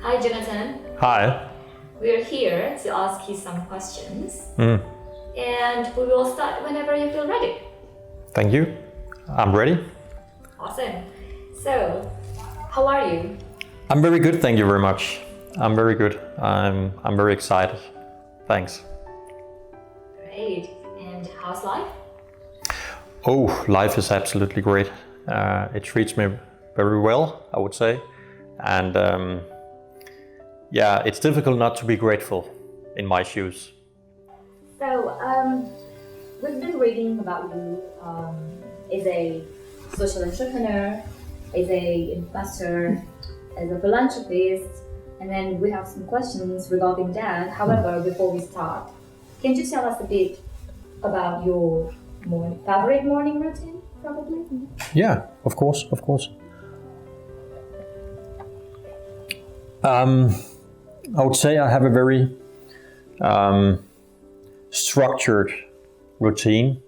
Hi, Jonathan. Hi. We're here to ask you some questions. Mm. And we will start whenever you feel ready. Thank you. I'm ready. Awesome. So, how are you? I'm very good, thank you very much. I'm very good. I'm very excited. Thanks. Great. And how's life? Oh, life is absolutely great. It treats me very well, I would say. And it's difficult not to be grateful in my shoes. So, we've been reading about you as a social entrepreneur, as a investor, as a philanthropist, and then we have some questions regarding that. However, before we start, can you tell us a bit about your favorite morning routine, probably? Yeah, of course. I would say I have a very structured routine.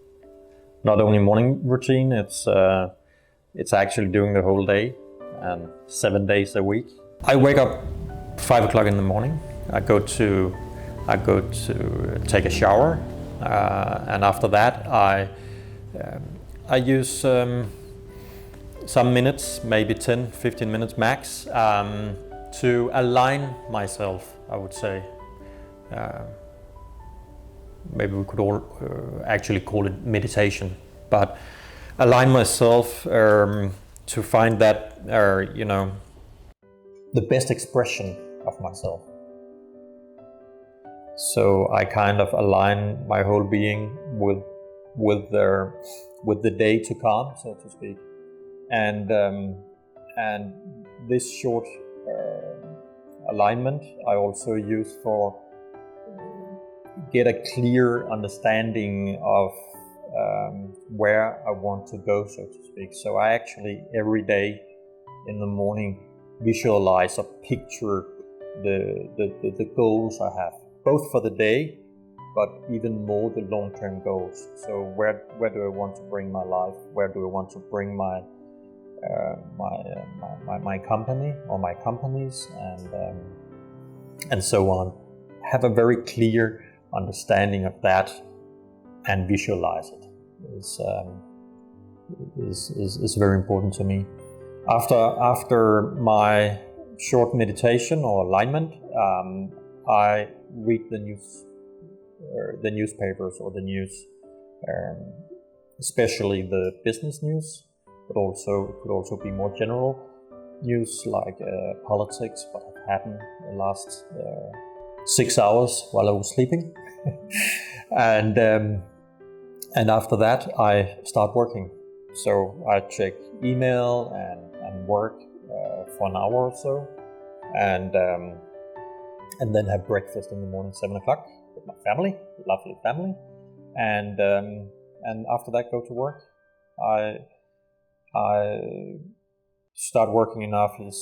Not only morning routine, it's actually doing the whole day and 7 days a week. I wake up 5 o'clock in the morning. I go to take a shower, and after that I use some minutes, maybe 10-15 minutes max, to align myself, I would say. Maybe we could all actually call it meditation, but align myself to find that, the best expression of myself. So I kind of align my whole being with the day to come, so to speak, and this short alignment I also use for get a clear understanding of where I want to go, so to speak. So I actually every day in the morning visualize or picture the goals I have, both for the day, but even more the long-term goals. So where do I want to bring my life? Where do I want to bring my company or my companies, and so on. Have a very clear understanding of that and visualize it is very important to me. After my short meditation or alignment, I read the newspapers or the news, especially the business news, but also it could also be more general news like politics, what have happened the last 6 hours while I was sleeping. And after that I start working. So I check email and work for an hour or so, and then have breakfast in the morning, 7 o'clock, with my family, lovely family, and after that go to work. I start working in office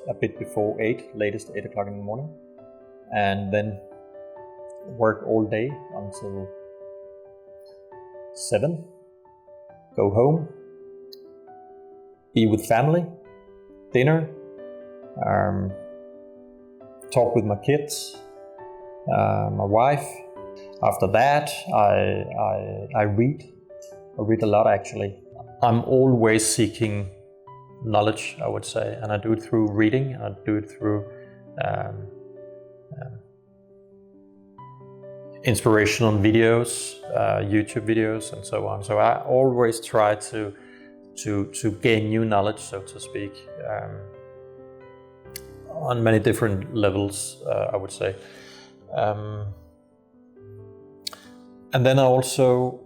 a bit before 8, latest 8 o'clock in the morning, and then work all day until 7, go home, be with family, dinner, talk with my kids, my wife. After that I read. I read a lot actually. I'm always seeking knowledge, I would say, and I do it through reading, and I do it through inspirational videos, YouTube videos, and so on. So I always try to gain new knowledge, so to speak, on many different levels, I would say. And then I also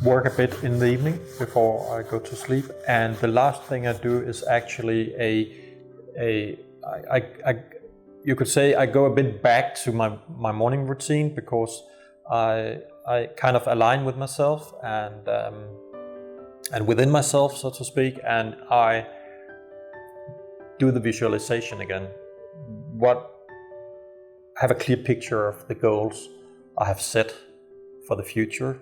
work a bit in the evening before I go to sleep. And the last thing I do is actually you could say I go a bit back to my morning routine, because I kind of align with myself and within myself, so to speak, and I do the visualization again. Have a clear picture of the goals I have set for the future.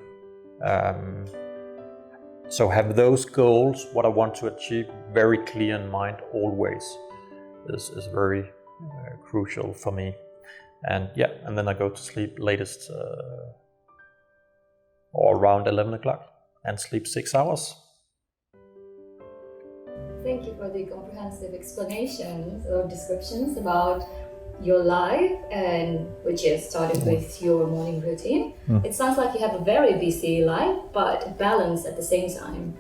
So have those goals, what I want to achieve, very clear in mind always is very crucial for me. And then I go to sleep latest or around 11 o'clock and sleep 6 hours. Thank you for the comprehensive explanations or descriptions about your life, and which is started with your morning routine. It sounds like you have a very busy life, but balanced at the same time.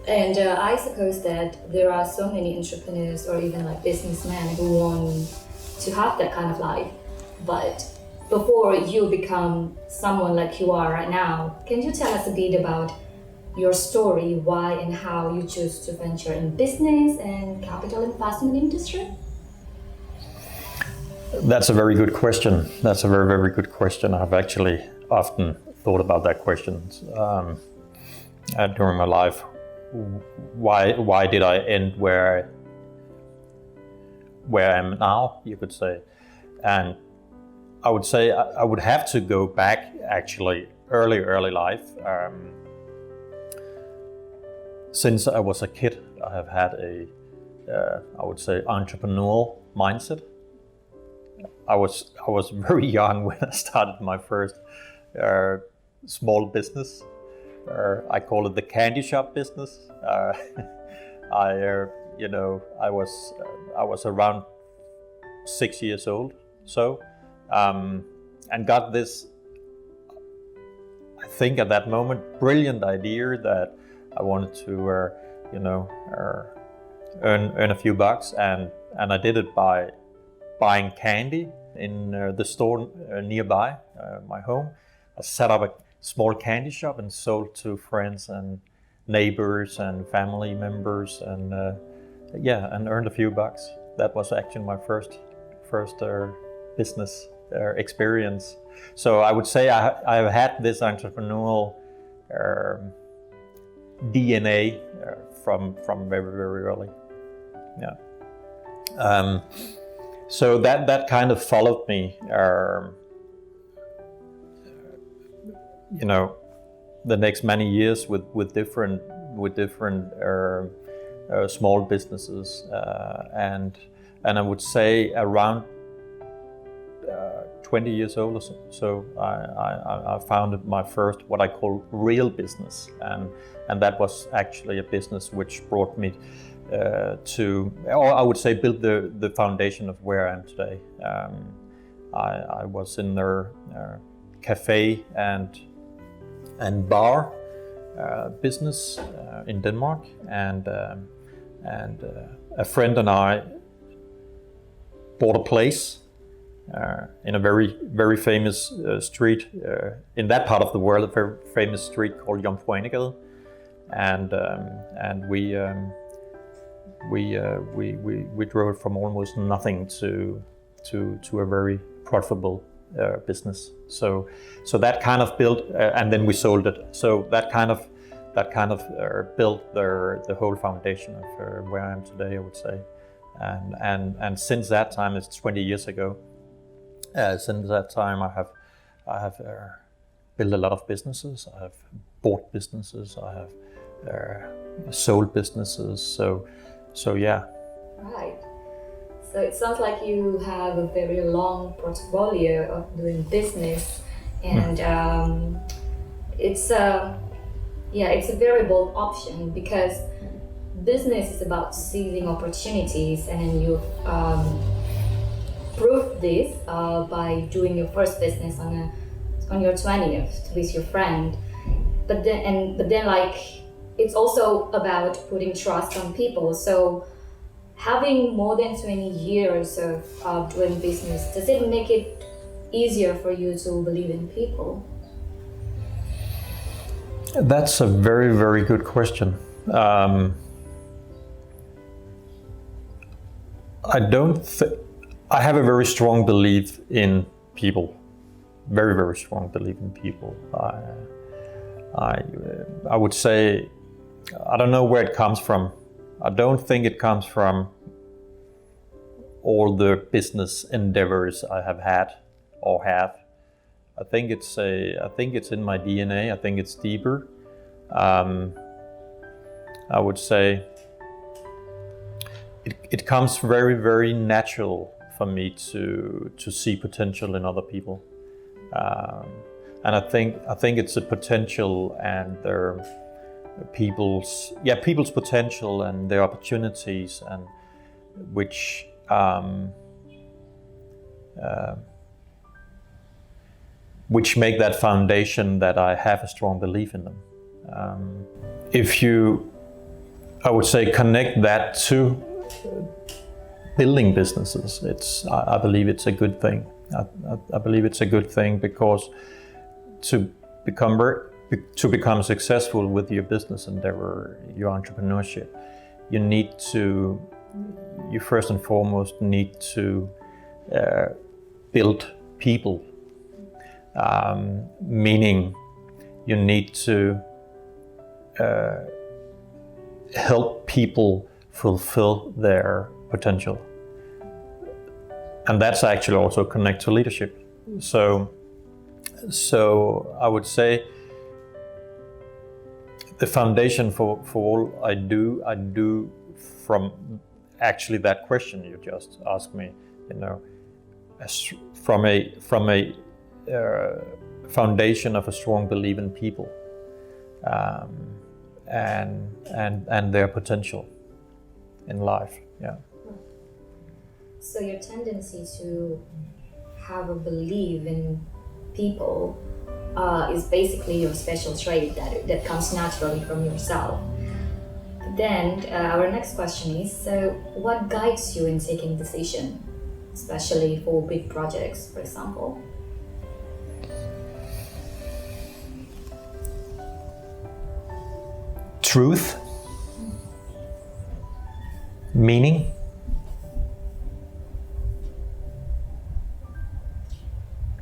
And I suppose that there are so many entrepreneurs or even like businessmen who want to have that kind of life. But before you become someone like you are right now, can you tell us a bit about your story, why and how you choose to venture in business and capital investment industry? That's a very good question. That's a very, very good question. I've actually often thought about that question during my life. Why did I end where I am now, you could say? And I would say I would have to go back actually early life. Since I was a kid, I have had I would say, entrepreneurial mindset. I was very young when I started my first small business. I call it the candy shop business. I was around 6 years old, and got this, I think at that moment, brilliant idea that I wanted to, earn a few bucks, and I did it by buying candy in the store nearby my home. I set up a small candy shop and sold to friends and neighbors and family members, and earned a few bucks. That was actually my first business experience. So I would say I've had this entrepreneurial DNA from very, very early. So that kind of followed me, the next many years with different small businesses, and I would say around 20 years old or so I founded my first, what I call, real business, and that was actually a business which brought me or I would say build the foundation of where I am today. I was in their cafe and bar business in Denmark, and a friend and I bought a place in a very, very famous street in that part of the world, a very famous street called Jomfruenegade, and we drove from almost nothing to a very profitable business. So that kind of built, and then we sold it. So that kind of built the whole foundation of where I am today, I would say. And since that time, it's 20 years ago. Since that time, I have built a lot of businesses. I have bought businesses. I have sold businesses. So yeah. Right. So it sounds like you have a very long portfolio of doing business, and it's a very bold option, because business is about seizing opportunities, and you proved this by doing your first business on your 20th with your friend. But then like, it's also about putting trust on people. So having more than 20 years of doing business, does it make it easier for you to believe in people? That's a very, very good question. I have a very strong belief in people. Very, very strong belief in people. I would say, I don't know where it comes from. I don't think it comes from all the business endeavors I have had or have. I think it's in my DNA. I think it's deeper. I would say it comes very, very natural for me to see potential in other people, and I think it's a potential and their people's potential and their opportunities, and which make that foundation that I have a strong belief in them. If you, I would say, connect that to building businesses, I believe it's a good thing. I believe it's a good thing because to become successful with your business endeavor, your entrepreneurship, you first and foremost need to build people, meaning you need to help people fulfill their potential. And that's actually also connect to leadership. So I would say the foundation for all I do from actually that question you just asked me, from a foundation of a strong belief in people, and their potential in life. Yeah. So your tendency to have a belief in people is basically your special trait that comes naturally from yourself. But then our next question is, so what guides you in taking decision, especially for big projects, for example? Truth, meaning,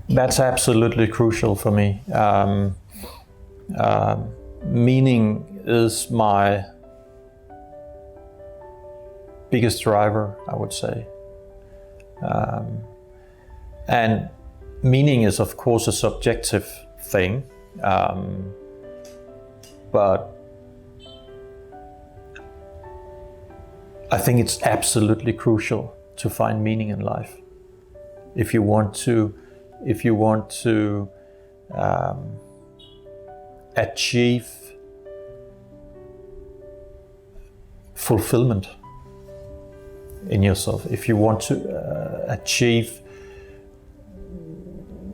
that's absolutely crucial for me. Meaning is my biggest driver, I would say. And meaning is, of course, a subjective thing, but I think it's absolutely crucial to find meaning in life. If you want to achieve fulfillment in yourself, if you want to achieve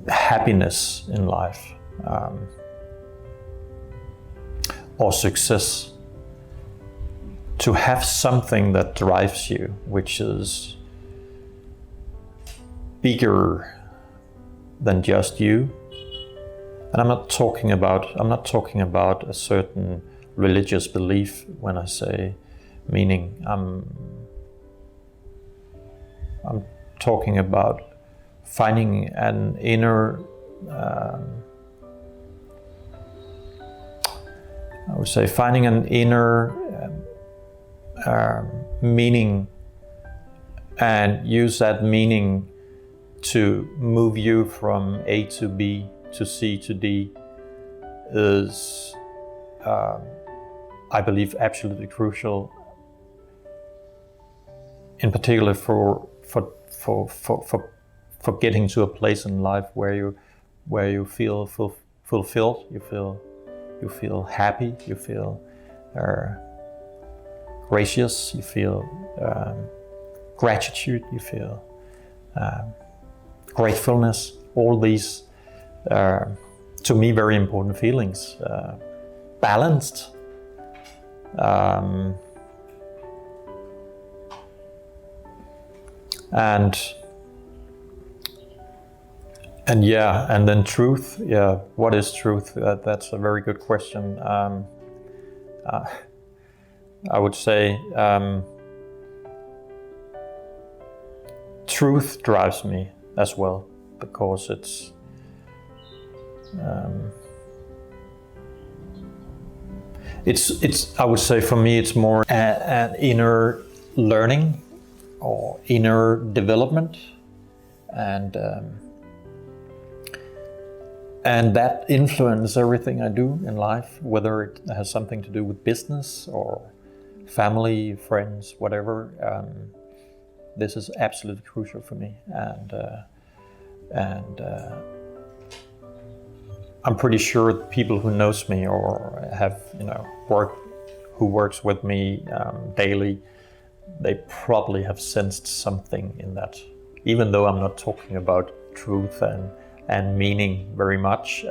happiness in life, or success, to have something that drives you, which is bigger than just you. And I'm not talking about a certain religious belief when I say meaning. I'm talking about finding an inner, I would say finding an inner meaning, and use that meaning to move you from A to B to C to D is, I believe, absolutely crucial. In particular for getting to a place in life where you feel fulfilled, you feel happy, you feel gracious, you feel gratitude, you feel gratefulness. All these, to me, very important feelings. Balanced. And then truth. Yeah, what is truth? That's a very good question. I would say truth drives me as well, because it's I would say for me it's more an inner learning or inner development, and that influences everything I do in life, whether it has something to do with business or family, friends, whatever. This is absolutely crucial for me, and I'm pretty sure people who knows me or have who works with me daily, they probably have sensed something in that. Even though I'm not talking about truth and meaning very much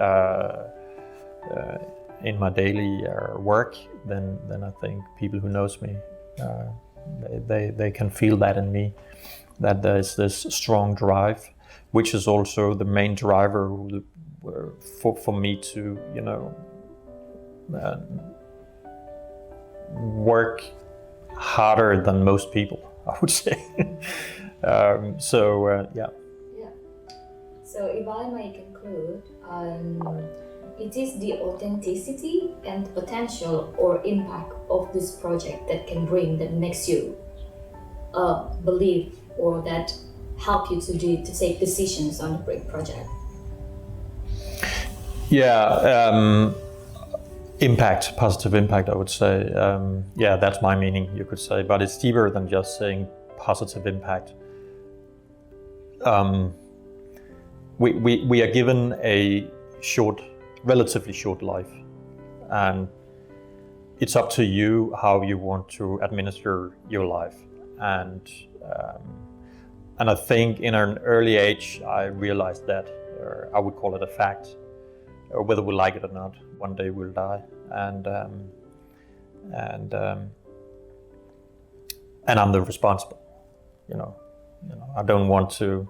in my daily work, then I think people who knows me, they can feel that in me, that there's this strong drive, which is also the main driver for me to work harder than most people, I would say. Yeah. So if I may conclude, it is the authenticity and potential or impact of this project that can bring, that makes you believe, or that help you to take decisions on a great project. Yeah, impact, positive impact, I would say. Yeah, that's my meaning, you could say, but it's deeper than just saying positive impact. We are given a relatively short life, and it's up to you how you want to administer your life. And I think in an early age, I realized that, or I would call it a fact, or whether we like it or not, one day we'll die, and I'm the responsible. I don't want to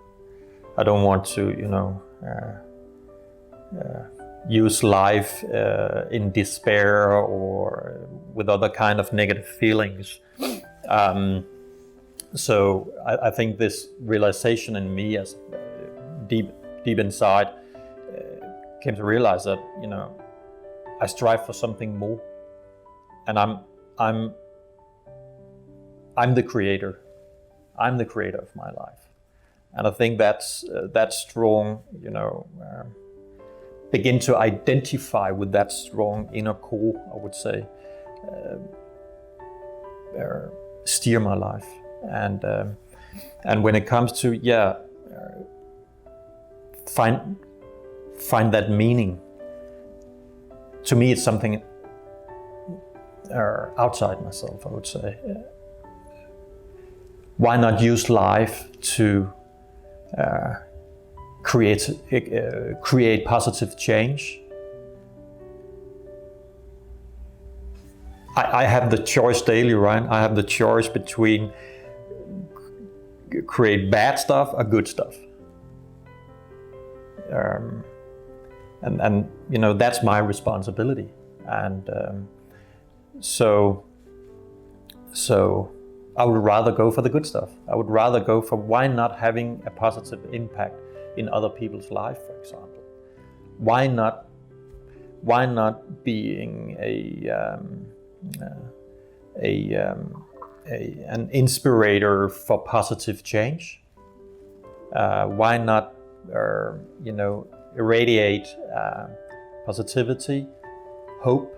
use life in despair or with other kind of negative feelings. So I think this realization in me, as deep inside, came to realize that I strive for something more, and I'm the creator. I'm the creator of my life, and I think that's strong. Begin to identify with that strong inner core, I would say, steer my life. And when it comes to find that meaning, to me it's something outside myself, I would say. Why not use life to create positive change? I have the choice daily, right? I have the choice between create bad stuff or good stuff. And that's my responsibility. And so I would rather go for the good stuff. I would rather go for why not having a positive impact in other people's life, for example. Why not being an inspirator for positive change? Why not irradiate positivity, hope,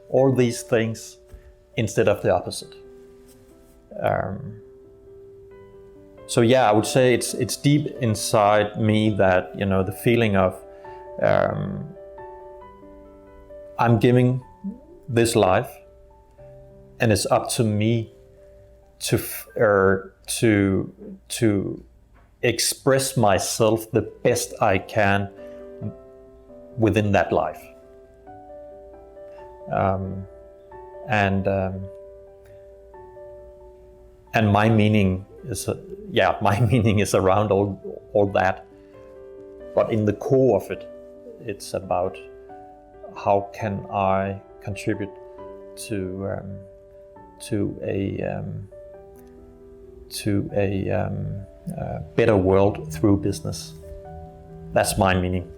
all these things instead of the opposite? So I would say it's deep inside me that the feeling of I'm giving this life, and it's up to me to express myself the best I can within that life. And my meaning is around all that. But in the core of it, it's about how can I contribute to a better world through business. That's my meaning.